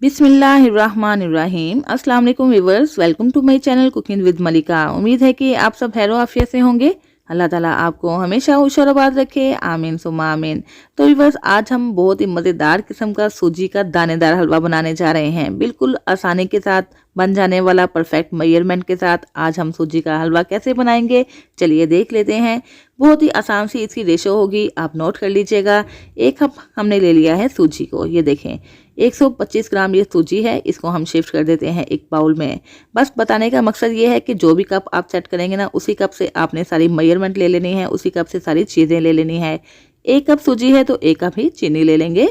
बिस्मिल्लाहिर्रहमानिर्रहीम। अस्सलाम वालेकुम viewers, welcome to my channel cooking with Malika. उम्मीद है कि आप सब खैर आफियत से होंगे। अल्लाह ताला आपको हमेशा होशराबाद रखे, आमीन सुम्मा आमीन। तो व्यूअर्स, आज हम बहुत ही मज़ेदार किस्म का सूजी का दानेदार हलवा बनाने जा रहे हैं। बिल्कुल आसानी के साथ बन जाने वाला, परफेक्ट मेजरमेंट के साथ आज हम सूजी का हलवा कैसे बनाएंगे, चलिए देख लेते हैं। बहुत ही आसान सी इसकी रेशो होगी, आप नोट कर लीजिएगा। 1 कप हमने ले लिया है सूजी को, ये देखें 125 ग्राम ये सूजी है। इसको हम शिफ्ट कर देते हैं एक बाउल में। बस बताने का मकसद ये है कि जो भी कप आप सेट करेंगे ना, उसी कप से आपने सारी मेजरमेंट ले लेनी है, उसी कप से सारी चीज़ें ले लेनी है। 1 कप सूजी है तो 1 कप ही चीनी ले लेंगे।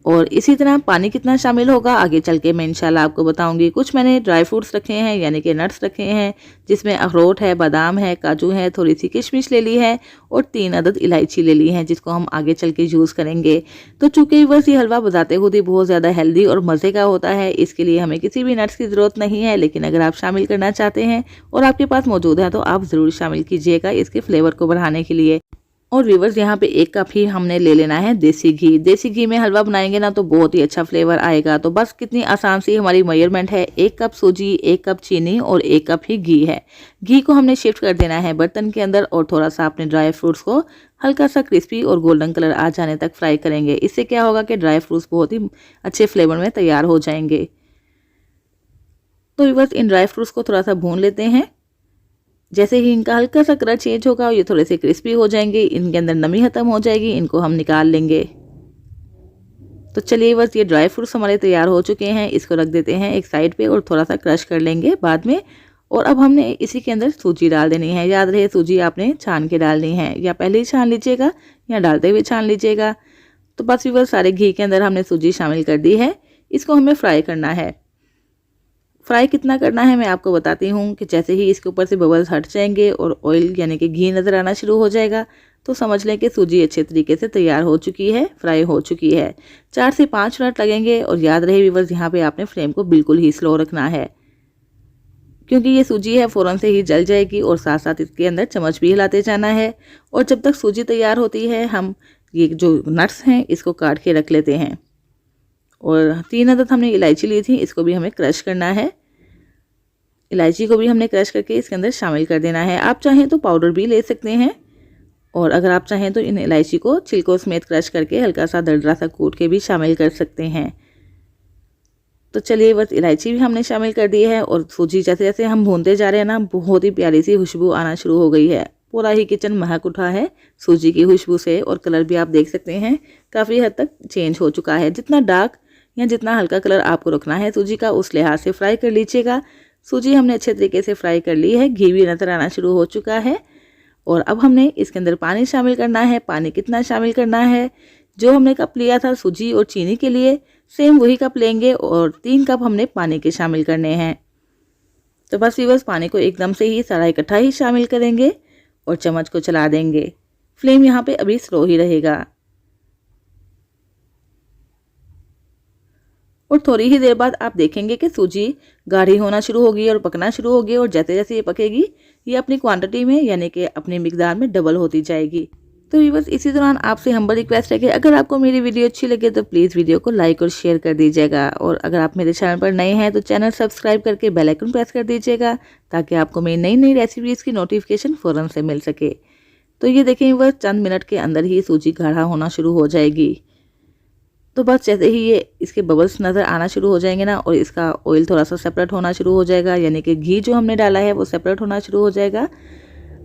और इसी तरह पानी कितना शामिल होगा आगे चल के मैं इंशाल्लाह आपको बताऊंगी। कुछ मैंने ड्राई फ्रूट्स रखे हैं, यानी कि नट्स रखे हैं, जिसमें अखरोट है, बादाम है, काजू है, थोड़ी सी किशमिश ले ली है और 3 अदद इलायची ले ली है, जिसको हम आगे चल के यूज़ करेंगे। तो चूँकि बस ये हलवा बताते खुद ही बहुत ज़्यादा हेल्दी और मज़े का होता है, इसके लिए हमें किसी भी नट्स की ज़रूरत नहीं है। लेकिन अगर आप शामिल करना चाहते हैं और आपके पास मौजूद है तो आप ज़रूर शामिल कीजिएगा इसके फ्लेवर को बढ़ाने के लिए। और व्यूवर्स, यहाँ पे 1 कप ही हमने ले लेना है देसी घी। देसी घी में हलवा बनाएंगे ना तो बहुत ही अच्छा फ्लेवर आएगा। तो बस कितनी आसान सी हमारी मेजरमेंट है, 1 कप सूजी, 1 कप चीनी और 1 कप ही घी है। घी को हमने शिफ्ट कर देना है बर्तन के अंदर और थोड़ा सा अपने ड्राई फ्रूट्स को हल्का सा क्रिस्पी और गोल्डन कलर आ जाने तक फ्राई करेंगे। इससे क्या होगा कि ड्राई फ्रूट्स बहुत ही अच्छे फ्लेवर में तैयार हो जाएंगे। तो व्यूवर्स, इन ड्राई फ्रूट्स को थोड़ा सा भून लेते हैं। जैसे ही इनका हल्का सा कलर चेंज होगा और ये थोड़े से क्रिस्पी हो जाएंगे, इनके अंदर नमी खत्म हो जाएगी, इनको हम निकाल लेंगे। तो चलिए बस, ये ड्राई फ्रूट्स हमारे तैयार हो चुके हैं। इसको रख देते हैं एक साइड पे और थोड़ा सा क्रश कर लेंगे बाद में। और अब हमने इसी के अंदर सूजी डाल देनी है। याद रहे, सूजी आपने छान के डालनी है, या पहले ही छान लीजिएगा या डालते हुए छान लीजिएगा। तो बस भी बस सारे घी के अंदर हमने सूजी शामिल कर दी है। इसको हमें फ्राई करना है। फ्राई कितना करना है मैं आपको बताती हूँ कि जैसे ही इसके ऊपर से बबल्स हट जाएंगे और ऑयल यानी कि घी नज़र आना शुरू हो जाएगा तो समझ लें कि सूजी अच्छे तरीके से तैयार हो चुकी है, फ्राई हो चुकी है। 4 से 5 मिनट लगेंगे। और याद रहे व्यूअर्स, यहाँ पे आपने फ्लेम को बिल्कुल ही स्लो रखना है, क्योंकि ये सूजी है फ़ौरन से ही जल जाएगी। और साथ साथ इसके अंदर चम्मच भी हिलाते जाना है। और जब तक सूजी तैयार होती है, हम ये जो नट्स हैं इसको काट के रख लेते हैं। और 3 अदद हमने इलायची ली थी, इसको भी हमें क्रश करना है। इलायची को भी हमने क्रश करके इसके अंदर शामिल कर देना है। आप चाहें तो पाउडर भी ले सकते हैं, और अगर आप चाहें तो इन इलायची को छिलकों समेत क्रश करके हल्का सा दरदरा सा कूट के भी शामिल कर सकते हैं। तो चलिए बस, इलायची भी हमने शामिल कर दी है। और सूजी जैसे जैसे हम भूनते जा रहे हैं ना, बहुत ही प्यारी सी खुशबू आना शुरू हो गई है। पूरा ही किचन महक उठा है सूजी की खुशबू से। और कलर भी आप देख सकते हैं काफ़ी हद तक चेंज हो चुका है। जितना डार्क या जितना हल्का कलर आपको रखना है सूजी का, उस लिहाज से फ्राई कर लीजिएगा। सूजी हमने अच्छे तरीके से फ्राई कर ली है, घी भी नज़र आना शुरू हो चुका है। और अब हमने इसके अंदर पानी शामिल करना है। पानी कितना शामिल करना है, जो हमने कप लिया था सूजी और चीनी के लिए, सेम वही कप लेंगे और 3 कप हमने पानी के शामिल करने हैं। तो बस पानी को एकदम से ही सारा इकट्ठा ही शामिल करेंगे और चम्मच को चला देंगे। फ्लेम यहाँ पे अभी स्लो ही रहेगा। और थोड़ी ही देर बाद आप देखेंगे कि सूजी गाढ़ी होना शुरू होगी और पकना शुरू होगी। और जैसे जैसे ये पकेगी, ये अपनी क्वांटिटी में यानी कि अपनी मिकदार में डबल होती जाएगी। तो ये बस, इसी दौरान आपसे हम्बल रिक्वेस्ट है कि अगर आपको मेरी वीडियो अच्छी लगे तो प्लीज़ वीडियो को लाइक और शेयर कर दीजिएगा। और अगर आप मेरे चैनल पर नए हैं तो चैनल सब्सक्राइब करके बेल आइकन प्रेस कर दीजिएगा, ताकि आपको मेरी नई नई रेसिपीज़ की नोटिफिकेशन फ़ौरन से मिल सके। तो ये देखें बस, चंद मिनट के अंदर ही सूजी गाढ़ा होना शुरू हो जाएगी। तो बस जैसे ही ये इसके बबल्स नज़र आना शुरू हो जाएंगे ना, और इसका ऑयल थोड़ा सा सेपरेट होना शुरू हो जाएगा, यानी कि घी जो हमने डाला है वो सेपरेट होना शुरू हो जाएगा,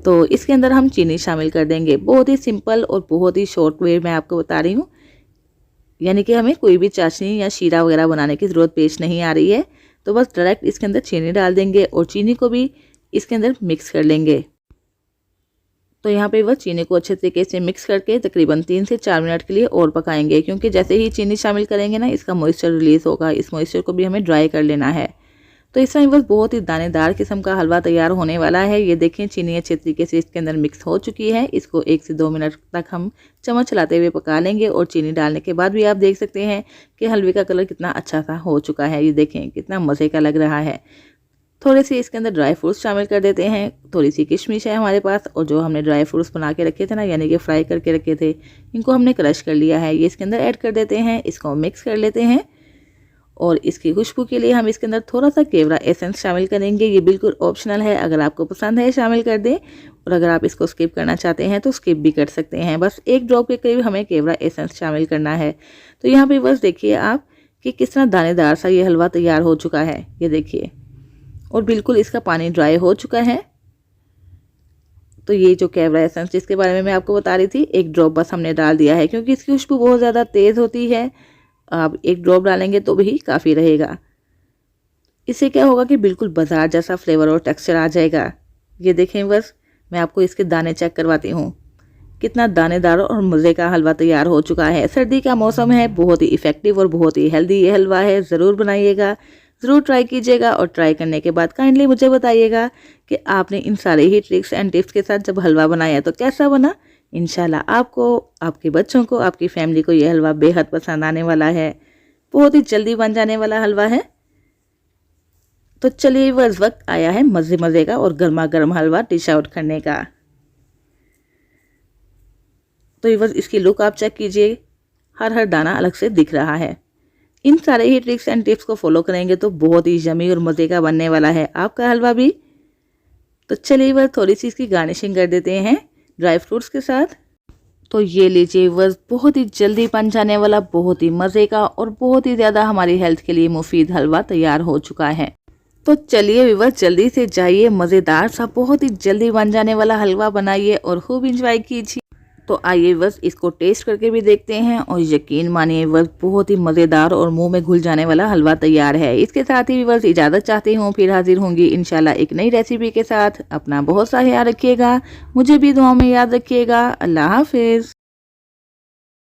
तो इसके अंदर हम चीनी शामिल कर देंगे। बहुत ही सिंपल और बहुत ही शॉर्ट वे में आपको बता रही हूँ, यानी कि हमें कोई भी चाशनी या शीरा वगैरह बनाने की ज़रूरत पेश नहीं आ रही है। तो बस डायरेक्ट इसके अंदर चीनी डाल देंगे और चीनी को भी इसके अंदर मिक्स कर लेंगे। तो यहाँ पे वह चीनी को अच्छे तरीके से मिक्स करके तकरीबन 3 से 4 मिनट के लिए और पकाएंगे, क्योंकि जैसे ही चीनी शामिल करेंगे ना, इसका मॉइस्चर रिलीज़ होगा। इस मॉइस्चर को भी हमें ड्राई कर लेना है। तो इस टाइम बस बहुत ही दानेदार किस्म का हलवा तैयार होने वाला है। ये देखें, चीनी अच्छे तरीके से इसके अंदर मिक्स हो चुकी है। इसको 1 से 2 मिनट तक हम चम्मच चलाते हुए पका लेंगे। और चीनी डालने के बाद भी आप देख सकते हैं कि हलवे का कलर कितना अच्छा सा हो चुका है। ये देखें कितना मज़े का लग रहा है। थोड़े से इसके अंदर ड्राई फ्रूट्स शामिल कर देते हैं। थोड़ी सी किशमिश है हमारे पास, और जो हमने ड्राई फ्रूट्स बना के रखे थे ना, यानी कि फ्राई करके रखे थे, इनको हमने क्रश कर लिया है। ये इसके अंदर ऐड कर देते हैं। इसको मिक्स कर लेते हैं। और इसकी खुशबू के लिए हम इसके अंदर थोड़ा सा केवड़ा एसेंस शामिल करेंगे। ये बिल्कुल ऑप्शनल है, अगर आपको पसंद है शामिल कर दें और अगर आप इसको स्किप करना चाहते हैं तो स्किप भी कर सकते हैं। बस 1 ड्रॉप के करीब हमें केवड़ा एसेंस शामिल करना है। तो यहाँ पे बस देखिए आप कि किस तरह दानेदार सा ये हलवा तैयार हो चुका है, ये देखिए, और बिल्कुल इसका पानी ड्राई हो चुका है। तो ये जो केवड़ा एसेंस जिसके बारे में मैं आपको बता रही थी, 1 ड्रॉप बस हमने डाल दिया है क्योंकि इसकी खुशबू बहुत ज़्यादा तेज़ होती है। आप 1 ड्रॉप डालेंगे तो भी काफ़ी रहेगा। इससे क्या होगा कि बिल्कुल बाजार जैसा फ्लेवर और टेक्सचर आ जाएगा। ये देखें, बस मैं आपको इसके दाने चेक करवाती हूँ, कितना दानेदार और मज़े का हलवा तैयार हो चुका है। सर्दी का मौसम है, बहुत ही इफ़ेक्टिव और बहुत ही हेल्दी ये हलवा है। ज़रूर बनाइएगा, ज़रूर ट्राई कीजिएगा और ट्राई करने के बाद काइंडली मुझे बताइएगा कि आपने इन सारे ही ट्रिक्स एंड टिप्स के साथ जब हलवा बनाया तो कैसा बना। इंशाल्लाह आपको, आपके बच्चों को, आपकी फैमिली को ये हलवा बेहद पसंद आने वाला है। बहुत ही जल्दी बन जाने वाला हलवा है। तो चलिए बस वक्त आया है मज़े मज़े का और गर्मा गर्म हलवा डिश आउट करने का। तो ये बस इसकी लुक आप चेक कीजिए, हर दाना अलग से दिख रहा है। इन सारे ही ट्रिक्स एंड टिप्स को फॉलो करेंगे तो बहुत ही यम्मी और मज़े का बनने वाला है आपका हलवा भी। तो चलिए बस थोड़ी सी इसकी गार्निशिंग कर देते हैं ड्राई फ्रूट्स के साथ। तो ये लीजिए बस बहुत ही जल्दी बन जाने वाला, बहुत ही मज़े का और बहुत ही ज़्यादा हमारी हेल्थ के लिए मुफीद हलवा तैयार हो चुका है। तो चलिए व्यूअर्स जल्दी से जाइए, मज़ेदार सा बहुत ही जल्दी बन जाने वाला हलवा बनाइए और खूब इंजॉय कीजिए। तो आइए बस इसको टेस्ट करके भी देखते हैं और यकीन मानिए बस बहुत ही मज़ेदार और मुंह में घुल जाने वाला हलवा तैयार है। इसके साथ ही बस इजाज़त चाहती हूँ, फिर हाजिर होंगी इंशाल्लाह एक नई रेसिपी के साथ। अपना बहुत सा ख्याल रखिएगा, मुझे भी दुआ में याद रखिएगा। अल्लाह हाफिज़।